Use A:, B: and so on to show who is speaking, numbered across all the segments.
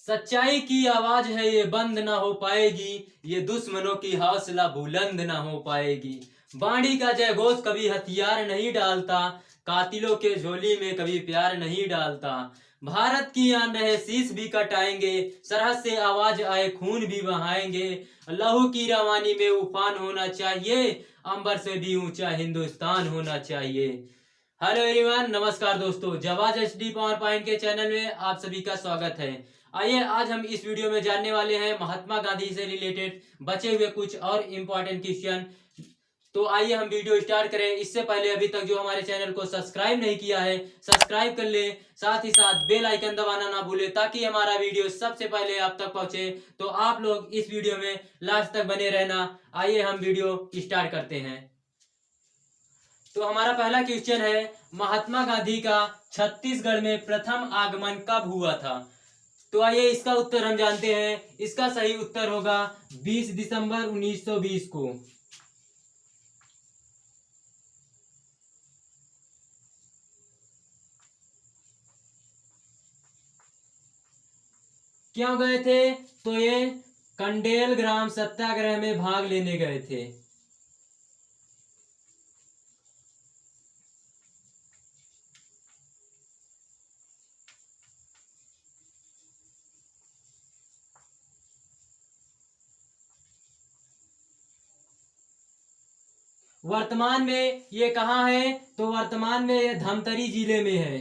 A: सच्चाई की आवाज है ये बंद ना हो पाएगी, ये दुश्मनों की हौसला बुलंद ना हो पाएगी। बाणी का जय घोष कभी हथियार नहीं डालता, कातिलों के झोली में कभी प्यार नहीं डालता। भारत की आन रहे शीश भी कटाएंगे, सरहद से आवाज आए खून भी बहाएंगे। लहू की रवानी में उफान होना चाहिए, अंबर से भी ऊंचा हिंदुस्तान होना चाहिए। हेलो एवरीवन, नमस्कार दोस्तों, जवाज एचडी पावर पॉइंट के चैनल में आप सभी का स्वागत है। आइए आज हम इस वीडियो में जानने वाले हैं महात्मा गांधी से रिलेटेड बचे हुए कुछ और इम्पोर्टेंट क्वेश्चन। तो आइए हम वीडियो स्टार्ट करें। इससे पहले अभी तक जो हमारे चैनल को सब्सक्राइब नहीं किया है, सब्सक्राइब कर ले, साथ ही साथ बेल आइकन दबाना ना भूले ताकि हमारा वीडियो सबसे पहले आप तक पहुंचे। तो आप लोग इस वीडियो में लास्ट तक बने रहना। आइए हम वीडियो स्टार्ट करते हैं। तो हमारा पहला क्वेश्चन है, महात्मा गांधी का छत्तीसगढ़ में प्रथम आगमन कब हुआ था? तो आइए इसका उत्तर हम जानते हैं। इसका सही उत्तर होगा 20 दिसंबर 1920 को। क्यों गए थे? तो ये कंडेल ग्राम सत्याग्रह में भाग लेने गए थे। वर्तमान में ये कहाँ है? तो वर्तमान में ये धमतरी जिले में है।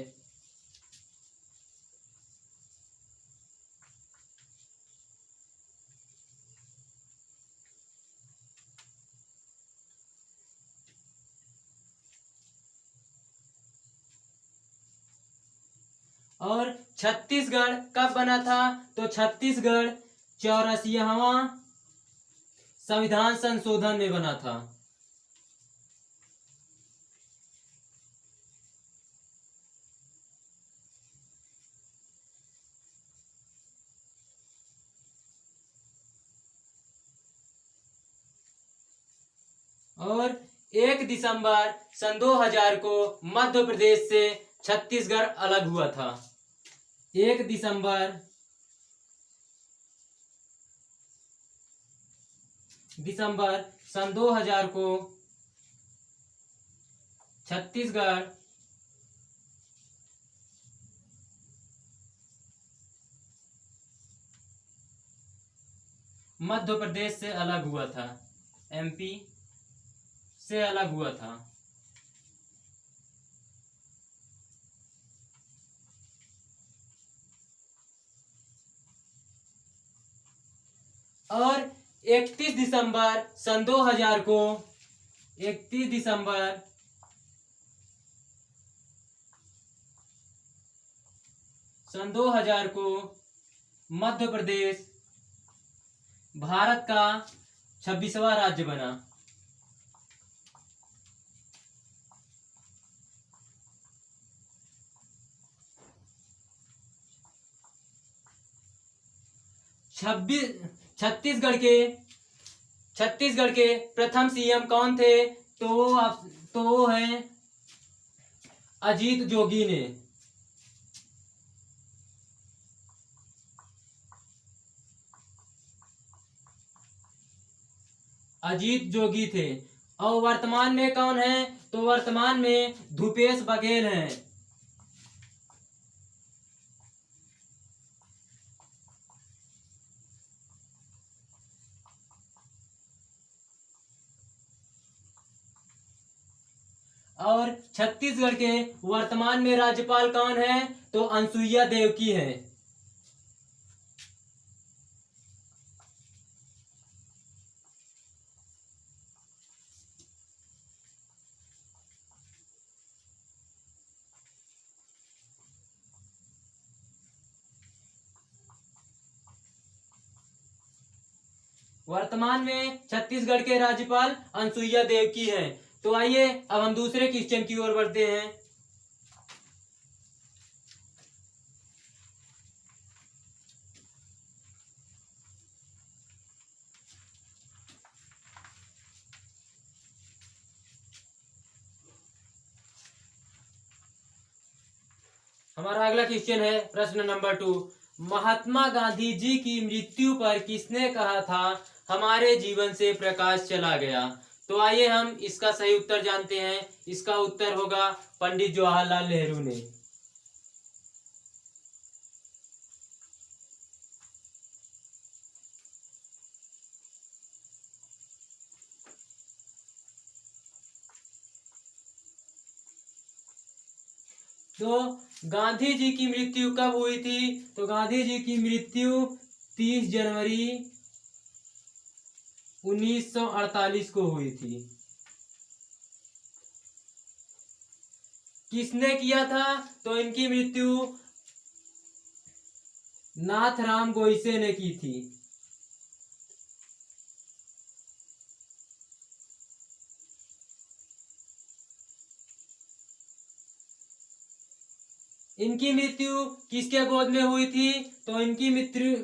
A: और छत्तीसगढ़ कब बना था? तो छत्तीसगढ़ 84वां संविधान संशोधन में बना था। और 1 दिसंबर सन 2000 को मध्य प्रदेश से छत्तीसगढ़ अलग हुआ था। 1 दिसंबर सन 2000 को छत्तीसगढ़ मध्य प्रदेश से अलग हुआ था, एमपी से अलग हुआ था। और 31 दिसंबर सन 2000 को 31 दिसंबर सन 2000 को मध्य प्रदेश भारत का 26वां राज्य बना। छत्तीसगढ़ के प्रथम सीएम कौन थे? तो वो है अजीत जोगी ने। अजीत जोगी थे। और वर्तमान में कौन है? तो वर्तमान में भूपेश बघेल हैं। और छत्तीसगढ़ के वर्तमान में राज्यपाल कौन है? तो अनुसुईया देवकी है। वर्तमान में छत्तीसगढ़ के राज्यपाल अनुसुईया देवकी हैं। तो आइए अब हम दूसरे क्वेश्चन की ओर बढ़ते हैं। हमारा अगला क्वेश्चन है प्रश्न नंबर 2। महात्मा गांधी जी की मृत्यु पर किसने कहा था हमारे जीवन से प्रकाश चला गया? तो आइए हम इसका सही उत्तर जानते हैं। इसका उत्तर होगा पंडित जवाहरलाल नेहरू ने। तो गांधी जी की मृत्यु कब हुई थी? तो गांधी जी की मृत्यु 30 जनवरी 1948 को हुई थी। किसने किया था? तो इनकी मृत्यु नाथराम गोइसे ने की थी। इनकी मृत्यु किसके गोद में हुई थी? तो इनकी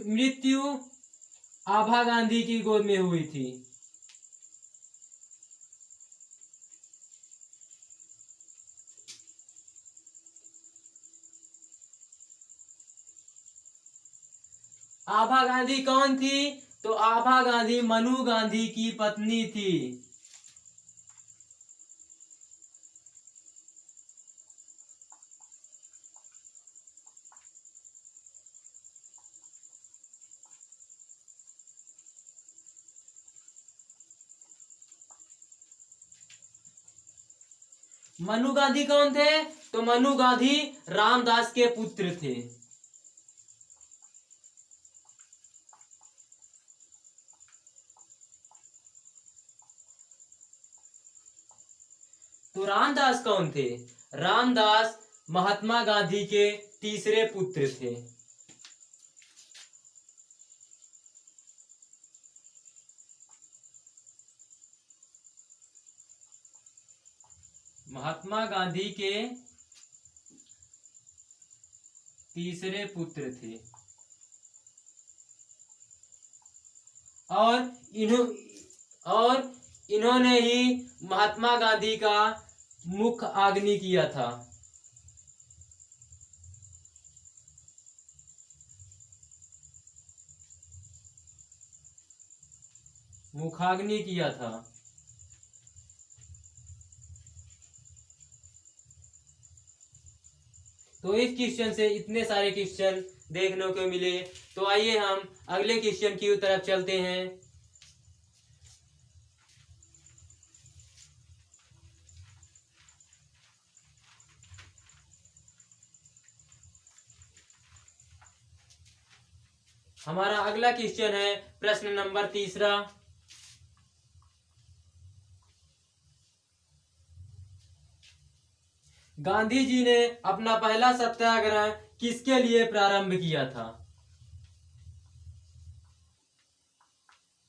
A: मृत्यु आभा गांधी की गोद में हुई थी। आभा गांधी कौन थी? तो आभा गांधी मनु गांधी की पत्नी थी। मनु गांधी कौन थे? तो मनु गांधी रामदास के पुत्र थे। तो रामदास कौन थे? रामदास महात्मा गांधी के तीसरे पुत्र थे। महात्मा गांधी के तीसरे पुत्र थे और इन्होंने ही महात्मा गांधी का मुख अग्नि किया था। मुखाग्नि किया था। तो इस क्वेश्चन से इतने सारे क्वेश्चन देखने को मिले। तो आइए हम अगले क्वेश्चन की तरफ चलते हैं। हमारा अगला क्वेश्चन है प्रश्न नंबर 3। गांधी जी ने अपना पहला सत्याग्रह किसके लिए प्रारंभ किया था?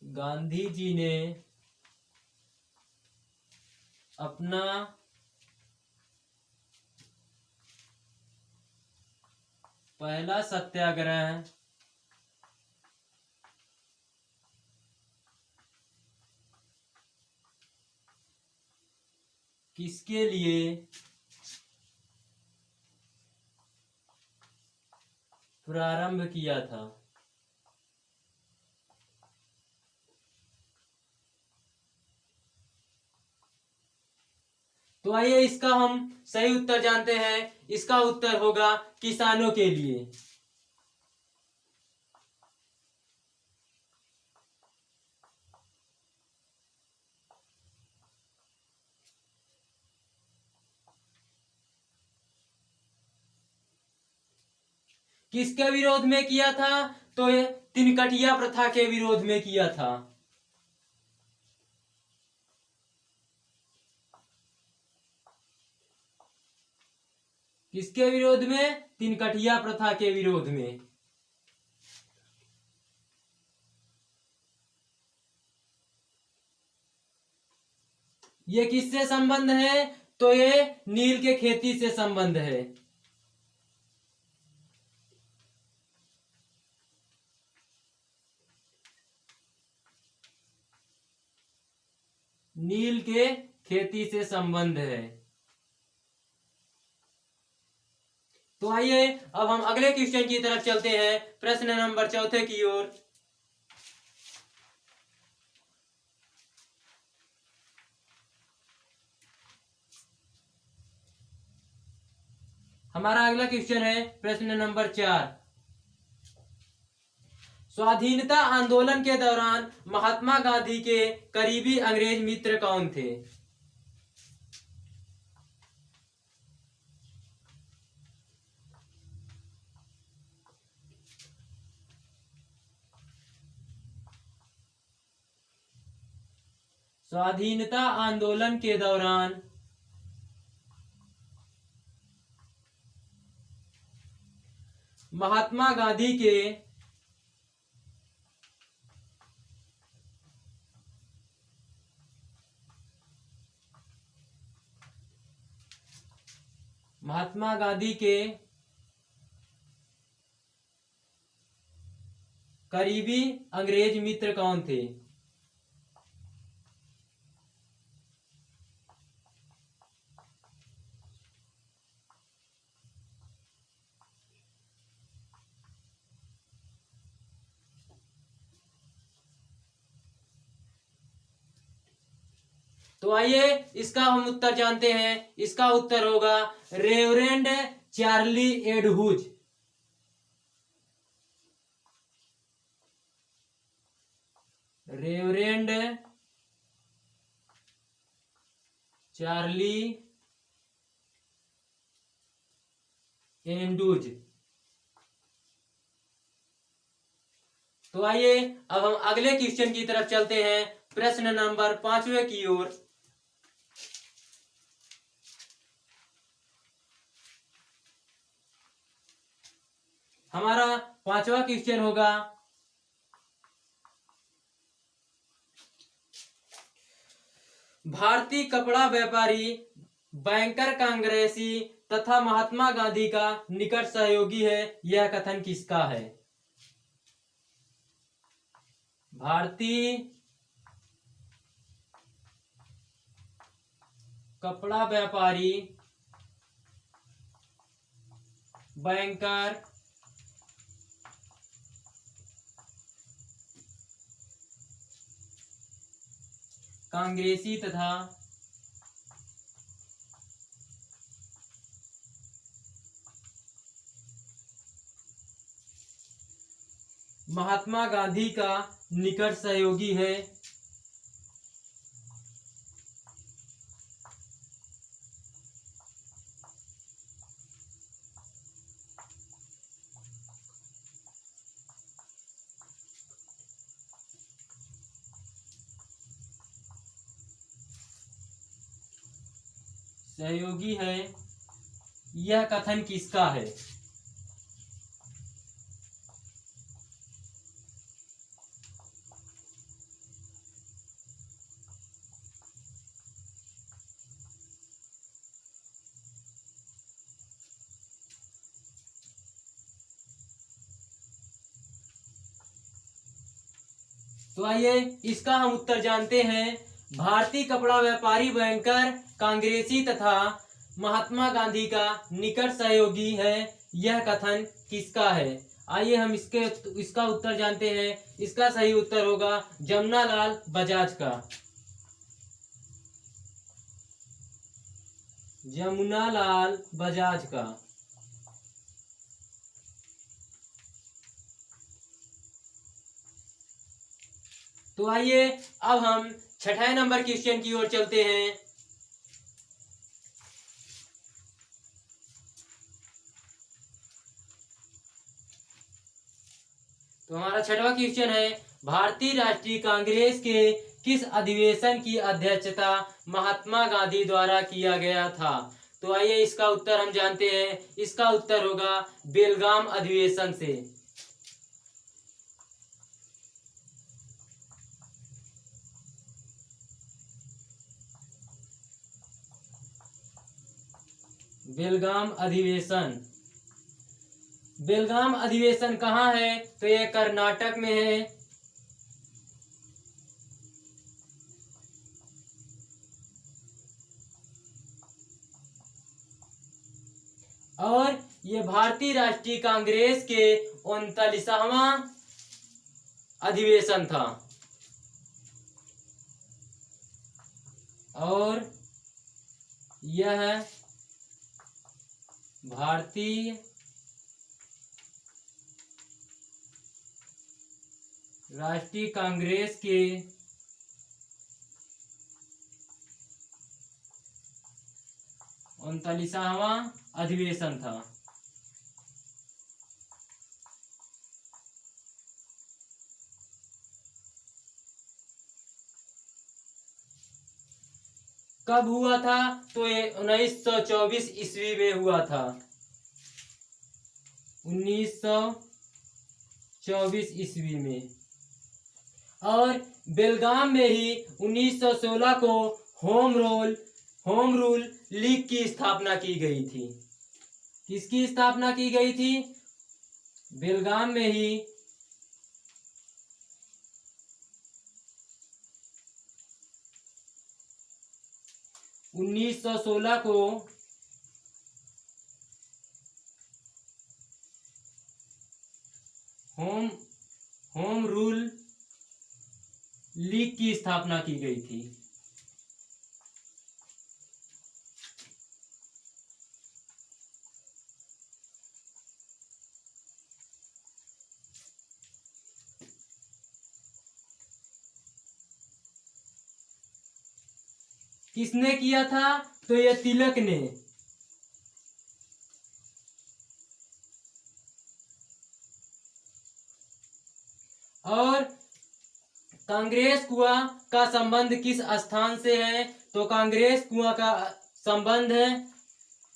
A: गांधी जी ने अपना पहला सत्याग्रह किसके लिए प्रारंभ किया था? तो आइए इसका हम सही उत्तर जानते हैं। इसका उत्तर होगा किसानों के लिए। किसके विरोध में किया था? तो ये तिनकटिया प्रथा के विरोध में किया था। किसके विरोध में? तिनकटिया प्रथा के विरोध में। ये किससे संबंध है? तो ये नील के खेती से संबंध है। नील के खेती से संबंध है। तो आइए अब हम अगले क्वेश्चन की तरफ चलते हैं, प्रश्न नंबर 4 की ओर। हमारा अगला क्वेश्चन है प्रश्न नंबर 4। स्वाधीनता आंदोलन के दौरान महात्मा गांधी के करीबी अंग्रेज मित्र कौन थे? स्वाधीनता आंदोलन के दौरान महात्मा गांधी के करीबी अंग्रेज मित्र कौन थे? तो आइए इसका हम उत्तर जानते हैं। इसका उत्तर होगा reverend Charlie Andrews. Reverend Charlie Andrews. तो आइए अब हम अगले क्वेश्चन की तरफ चलते हैं, प्रश्न नंबर 5 की ओर। हमारा 5वां क्वेश्चन होगा, भारतीय कपड़ा व्यापारी, बैंकर, कांग्रेसी तथा महात्मा गांधी का निकट सहयोगी है, यह कथन किसका है? भारतीय कपड़ा व्यापारी, बैंकर, कांग्रेसी तथा महात्मा गांधी का निकट सहयोगी है, यह कथन किसका है? तो आइए इसका हम उत्तर जानते हैं। भारतीय कपड़ा व्यापारी, बैंकर, कांग्रेसी तथा महात्मा गांधी का निकट सहयोगी है, यह कथन किसका है? आइए हम इसका उत्तर जानते हैं। इसका सही उत्तर होगा जमुनालाल बजाज का। जमुनालाल बजाज का। तो आइए अब हम 6 नंबर क्वेश्चन की ओर चलते हैं। तो हमारा 6वां क्वेश्चन है, भारतीय राष्ट्रीय कांग्रेस के किस अधिवेशन की अध्यक्षता महात्मा गांधी द्वारा किया गया था? तो आइए इसका उत्तर हम जानते हैं। इसका उत्तर होगा बेलगाम अधिवेशन से। बेलगाम अधिवेशन। बेलगाम अधिवेशन कहाँ है? तो ये कर्नाटक में है। और ये भारतीय राष्ट्रीय कांग्रेस के 39वां अधिवेशन था। और यह भारतीय राष्ट्रीय कांग्रेस के 39वां अधिवेशन था। कब हुआ था? तो ये 1924 ईस्वी में हुआ था। 1924 ईस्वी में। और बेलगाम में ही 1916 को होम रूल लीग की स्थापना की गई थी। किसकी स्थापना की गई थी? बेलगाम में ही 1916 को होम रूल लीग की स्थापना की गई थी। किसने किया था? तो ये तिलक ने। और कांग्रेस कुआं का संबंध किस स्थान से है? तो कांग्रेस कुआं का संबंध है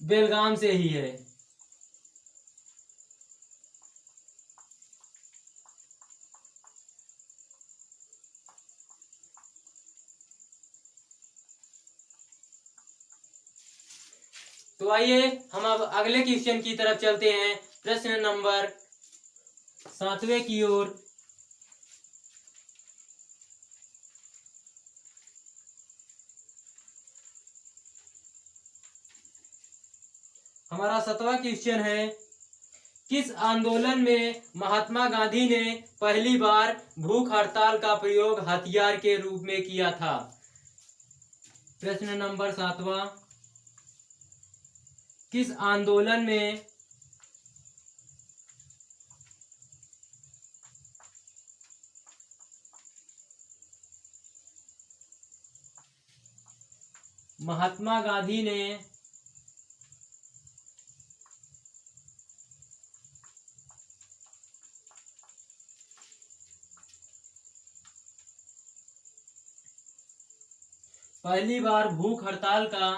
A: बेलगाम से ही है। तो आइए हम अब अगले क्वेश्चन की तरफ चलते हैं। प्रश्न नंबर 7वें की ओर। हमारा 7वां क्वेश्चन है, किस आंदोलन में महात्मा गांधी ने पहली बार भूख हड़ताल का प्रयोग हथियार के रूप में किया था? प्रश्न नंबर 7वां, किस आंदोलन में महात्मा गांधी ने पहली बार भूख हड़ताल का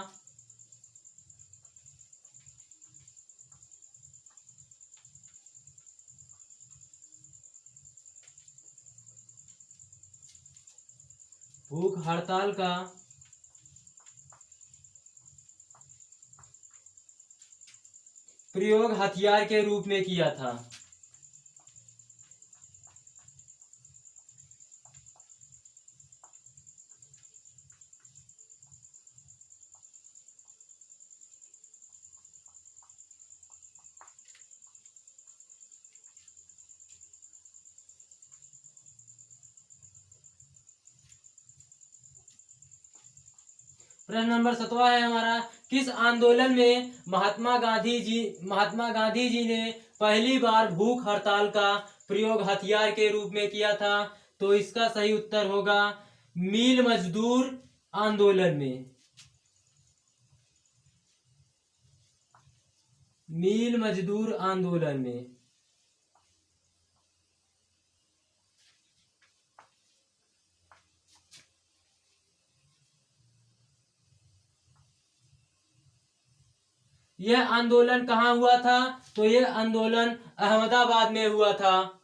A: प्रयोग हथियार के रूप में किया था? प्रश्न नंबर 7वां है हमारा, किस आंदोलन में महात्मा गांधी जी ने पहली बार भूख हड़ताल का प्रयोग हथियार के रूप में किया था? तो इसका सही उत्तर होगा मिल मजदूर आंदोलन में। मिल मजदूर आंदोलन में। यह आंदोलन कहाँ हुआ था? तो यह आंदोलन अहमदाबाद में हुआ था।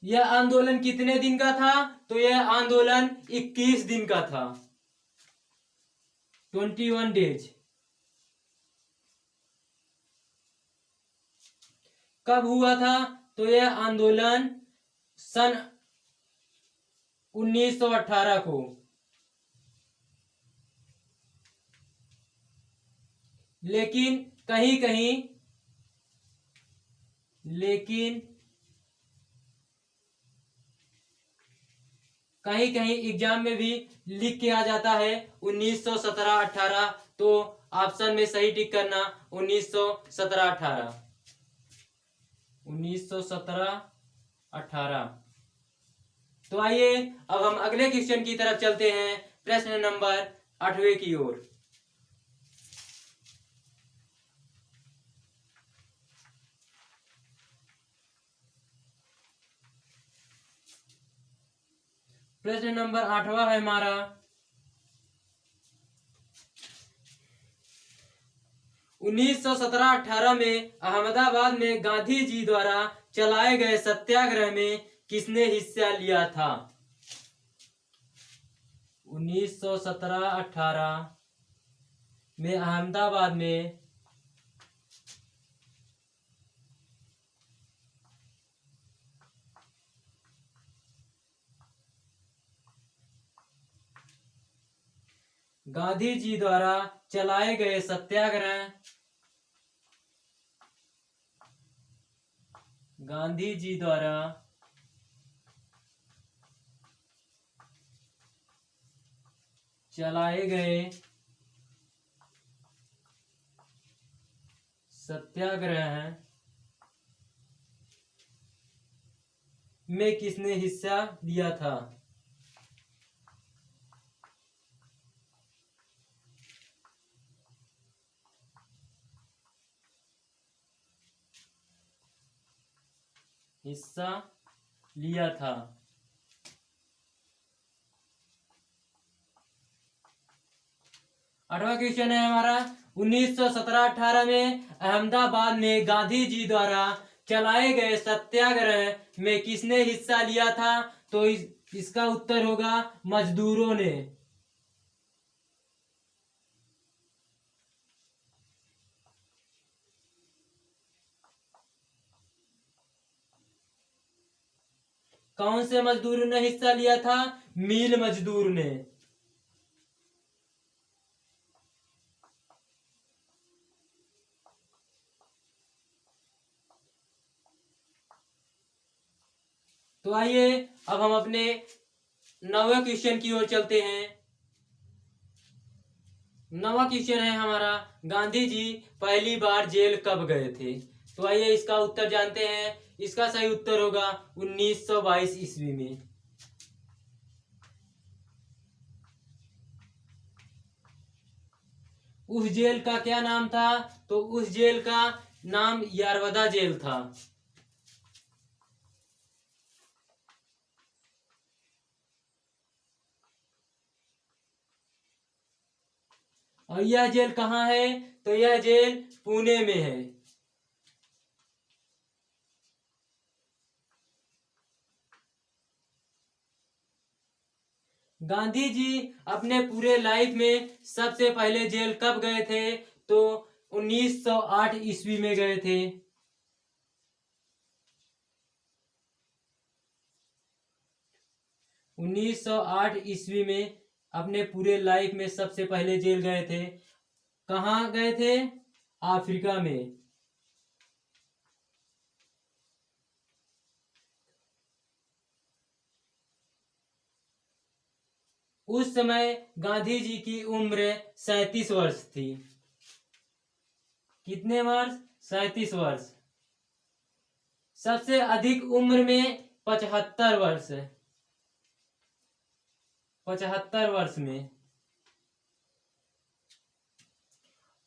A: यह आंदोलन कितने दिन का था? तो यह आंदोलन 21 दिन का था। 21 डेज। कब हुआ था? तो यह आंदोलन सन 1918 को। लेकिन कहीं कहीं एग्जाम में भी लिख के आ जाता है 1917-18, तो ऑप्शन में सही टिक करना 1917-18। 1917-18। तो आइए अब हम अगले क्वेश्चन की तरफ चलते हैं, प्रश्न नंबर 8वें की ओर। प्रश्न नंबर 8वां है हमारा, 1917-18 में अहमदाबाद में गांधी जी द्वारा चलाए गए सत्याग्रह में किसने हिस्सा लिया था? 1917-18 में अहमदाबाद में गांधी जी द्वारा चलाए गए सत्याग्रह, गांधी जी द्वारा चलाए गए सत्याग्रह में किसने हिस्सा लिया था? हिस्सा लिया था। 8वां क्वेश्चन है हमारा, 1917-18 में अहमदाबाद में गांधी जी द्वारा चलाए गए सत्याग्रह में किसने हिस्सा लिया था? तो इसका उत्तर होगा मजदूरों ने। कौन से मजदूरों ने हिस्सा लिया था? मिल मजदूर ने। तो आइए अब हम अपने 9वें क्वेश्चन की ओर चलते हैं। 9वां क्वेश्चन है हमारा, गांधी जी पहली बार जेल कब गए थे? तो आइए इसका उत्तर जानते हैं। इसका सही उत्तर होगा 1922 ईस्वी में। उस जेल का क्या नाम था? तो उस जेल का नाम यरवदा जेल था। और यह जेल कहाँ है? तो यह जेल पुणे में है। गांधी जी अपने पूरे लाइफ में सबसे पहले जेल कब गए थे? तो 1908 ईस्वी में गए थे। 1908 ईस्वी में अपने पूरे लाइफ में सबसे पहले जेल गए थे। कहाँ गए थे? अफ्रीका में। उस समय गांधी जी की उम्र 37 वर्ष थी। कितने वर्ष? 37 वर्ष। सबसे अधिक उम्र में 75 वर्ष। 75 वर्ष में।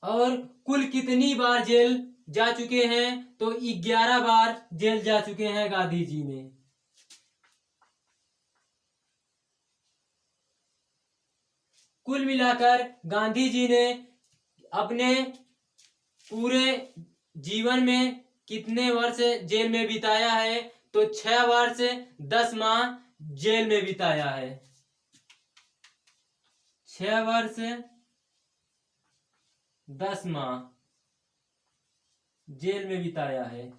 A: और कुल कितनी बार जेल जा चुके हैं? तो 11 बार जेल जा चुके हैं गांधी जी ने। कुल मिलाकर गांधी जी ने अपने पूरे जीवन में कितने वर्ष जेल में बिताया है? तो 6 वर्ष 10 माह जेल में बिताया है। 6 वर्ष 10 माह जेल में बिताया है।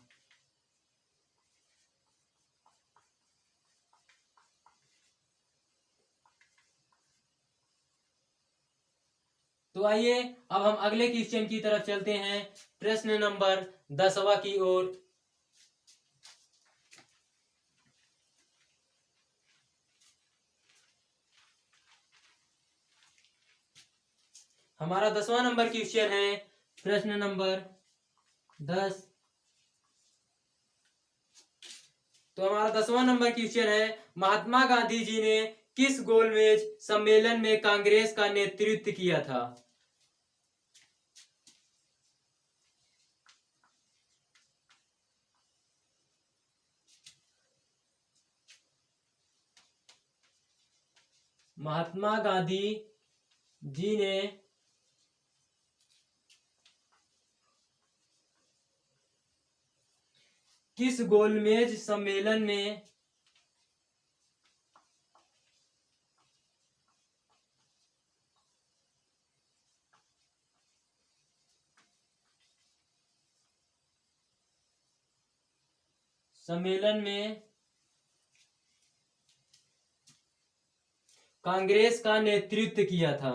A: तो आइए अब हम अगले क्वेश्चन की तरफ चलते हैं, प्रश्न नंबर 10वां की ओर। हमारा 10वां नंबर क्वेश्चन है, प्रश्न नंबर 10। तो हमारा 10वां नंबर क्वेश्चन है, महात्मा गांधी जी ने किस गोलमेज सम्मेलन में कांग्रेस का नेतृत्व किया था? महात्मा गांधी जी ने किस गोलमेज सम्मेलन में कांग्रेस का नेतृत्व किया था?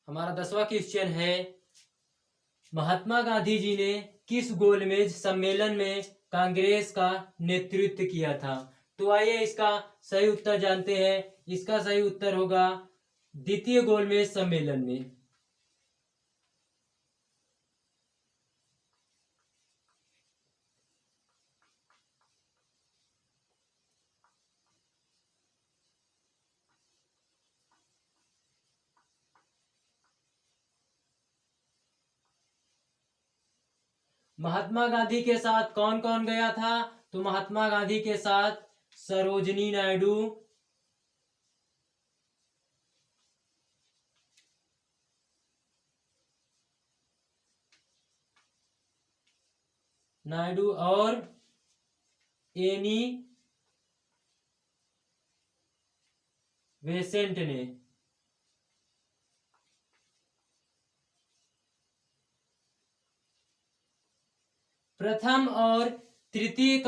A: हमारा 10वां क्वेश्चन है, महात्मा गांधी जी ने किस गोलमेज सम्मेलन में कांग्रेस का नेतृत्व किया था? तो आइए इसका सही उत्तर जानते हैं। इसका सही उत्तर होगा द्वितीय गोलमेज सम्मेलन में। महात्मा गांधी के साथ कौन कौन गया था? तो महात्मा गांधी के साथ सरोजिनी नायडू, और एनी बेसेंट ने। प्रथम और तृतीय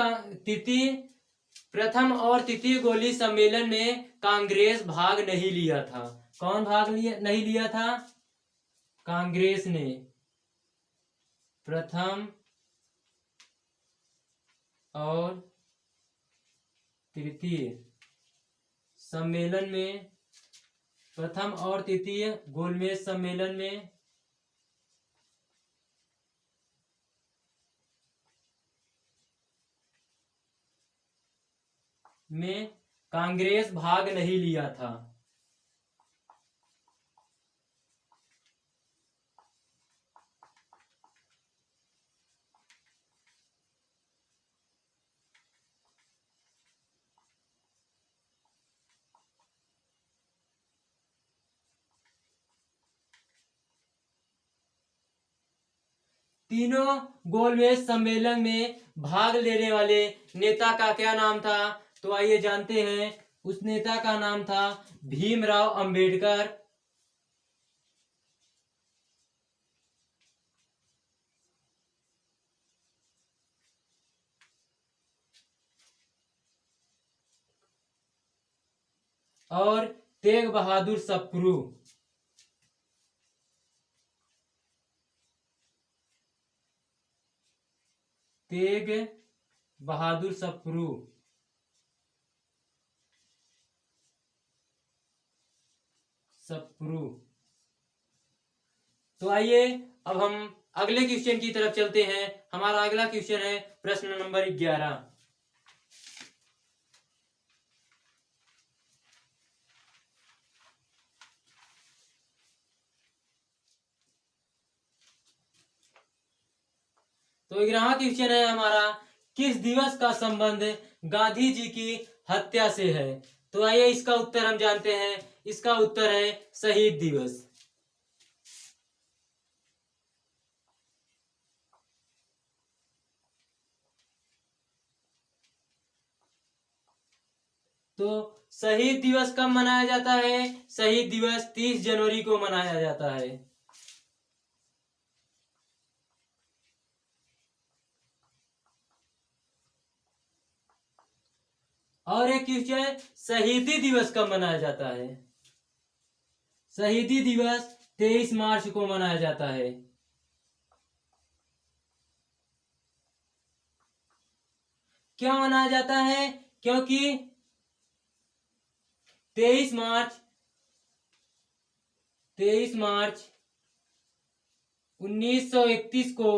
A: गोली सम्मेलन में कांग्रेस भाग नहीं लिया था। कौन नहीं लिया था? कांग्रेस ने प्रथम और तृतीय सम्मेलन में, प्रथम और तृतीय गोलमेज सम्मेलन में कांग्रेस भाग नहीं लिया था। तीनों गोलमेज सम्मेलन में भाग लेने वाले नेता का क्या नाम था? तो आइए जानते हैं। उस नेता का नाम था भीमराव अंबेडकर। और तेग बहादुर सप्रू। तेग बहादुर सप्रू। तो आइए अब हम अगले क्वेश्चन की तरफ चलते हैं। हमारा अगला क्वेश्चन है प्रश्न नंबर 11। तो 11वां क्वेश्चन है हमारा, किस दिवस का संबंध गांधी जी की हत्या से है? तो आइए इसका उत्तर हम जानते हैं। इसका उत्तर है शहीद दिवस। तो शहीद दिवस कब मनाया जाता है? शहीद दिवस 30 जनवरी को मनाया जाता है। और एक क्वेश्चन, शहीदी दिवस कब मनाया जाता है? शहीदी दिवस 23 मार्च को मनाया जाता है। क्यों मनाया जाता है? क्योंकि 23 मार्च 1931 को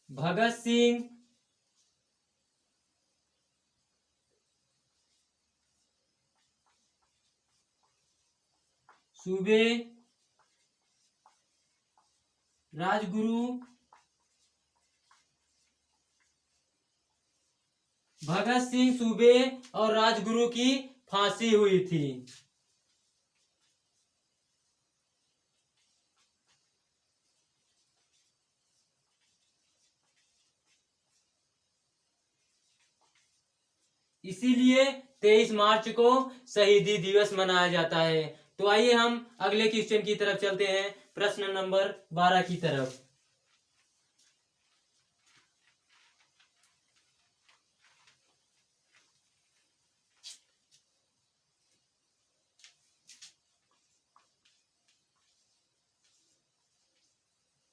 A: भगत सिंह सूबे, राजगुरु भगत सिंह सूबे और राजगुरु की फांसी हुई थी। इसीलिए 23 मार्च को शहीदी दिवस मनाया जाता है। तो आइए हम अगले क्वेश्चन की तरफ चलते हैं, प्रश्न नंबर 12 की तरफ।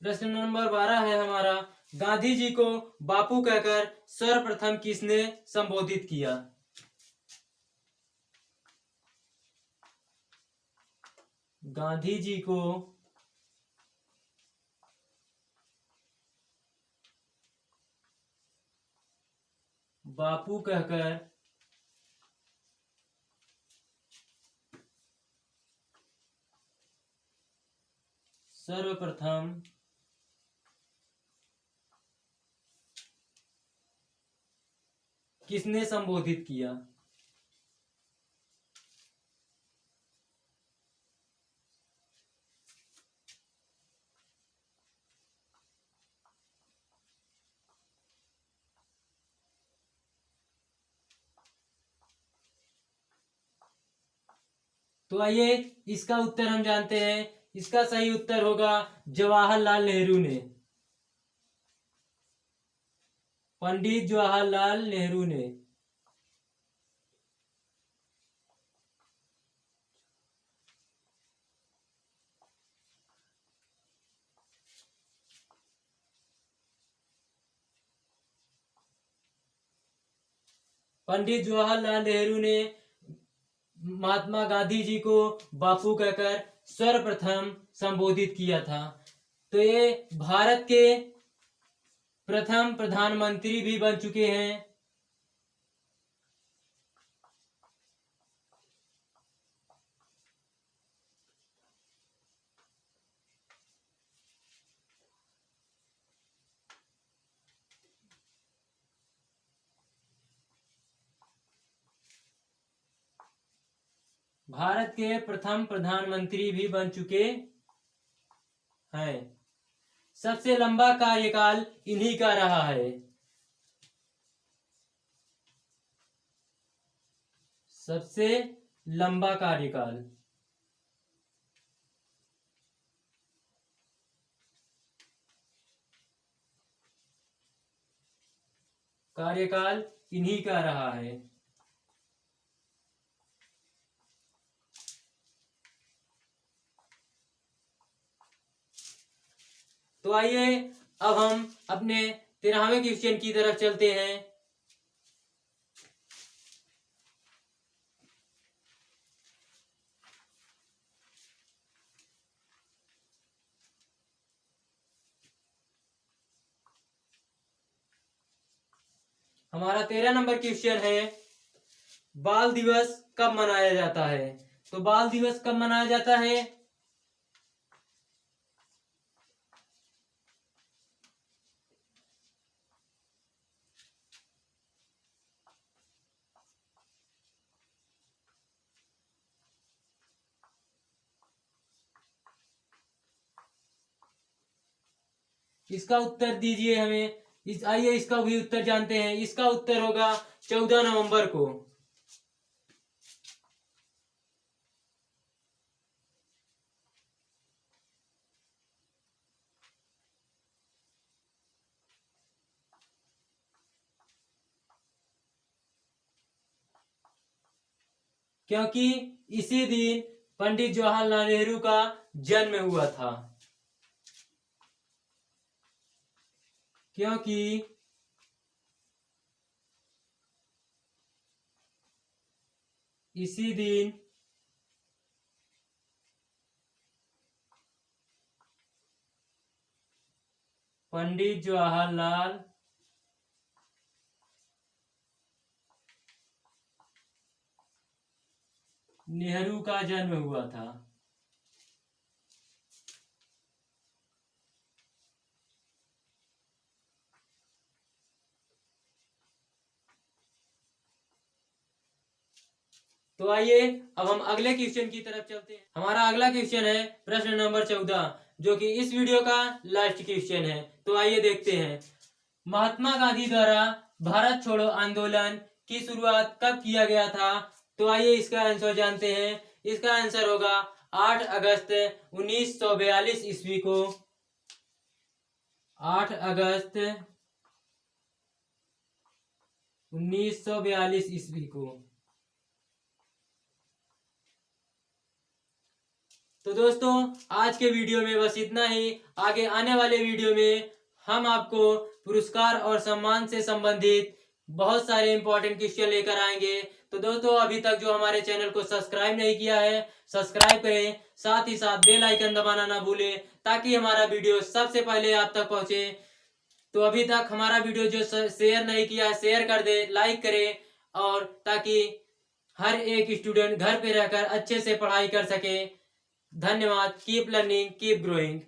A: प्रश्न नंबर 12 है हमारा, गांधी जी को बापू कहकर सर्वप्रथम किसने संबोधित किया? गांधी जी को बापू कहकर सर्वप्रथम किसने संबोधित किया? तो आइए इसका उत्तर हम जानते हैं। इसका सही उत्तर होगा जवाहरलाल नेहरू ने। पंडित जवाहरलाल नेहरू ने। पंडित जवाहरलाल नेहरू ने महात्मा गांधी जी को बापू कहकर सर्वप्रथम संबोधित किया था। तो ये भारत के प्रथम प्रधानमंत्री भी बन चुके हैं। भारत के प्रथम प्रधानमंत्री भी बन चुके हैं। सबसे लंबा कार्यकाल इन्हीं का रहा है। सबसे लंबा कार्यकाल इन्हीं का रहा है। तो आइए अब हम अपने 13वें क्वेश्चन की तरफ चलते हैं। हमारा 13 नंबर क्वेश्चन है, बाल दिवस कब मनाया जाता है? तो बाल दिवस कब मनाया जाता है? इसका उत्तर दीजिए हमें आइए इसका भी उत्तर जानते हैं। इसका उत्तर होगा 14 नवंबर को। क्योंकि इसी दिन पंडित जवाहरलाल नेहरू का जन्म हुआ था। क्योंकि इसी दिन पंडित जवाहरलाल नेहरू का जन्म हुआ था। तो आइए अब हम अगले क्वेश्चन की तरफ चलते हैं। हमारा अगला क्वेश्चन है प्रश्न नंबर 14, जो कि इस वीडियो का लास्ट क्वेश्चन है। तो आइए देखते हैं। महात्मा गांधी द्वारा भारत छोड़ो आंदोलन की शुरुआत कब किया गया था? तो आइए इसका आंसर जानते हैं। इसका आंसर होगा 8 अगस्त 1942 ईस्वी को। 8 अगस्त 1942 ईस्वी को। तो दोस्तों आज के वीडियो में बस इतना ही। आगे आने वाले वीडियो में हम आपको पुरस्कार और सम्मान से संबंधित बहुत सारे इंपॉर्टेंट क्वेश्चन लेकर आएंगे। तो दोस्तों अभी तक जो हमारे चैनल को सब्सक्राइब नहीं किया है, सब्सक्राइब करें, साथ ही साथ बेल आइकन दबाना ना भूलें, ताकि हमारा वीडियो सबसे पहले आप तक पहुंचे। तो अभी तक हमारा वीडियो जो शेयर नहीं किया है, शेयर कर दे, लाइक करें, और ताकि हर एक स्टूडेंट घर पे रहकर अच्छे से पढ़ाई कर सके। धन्यवाद। Keep learning, keep growing.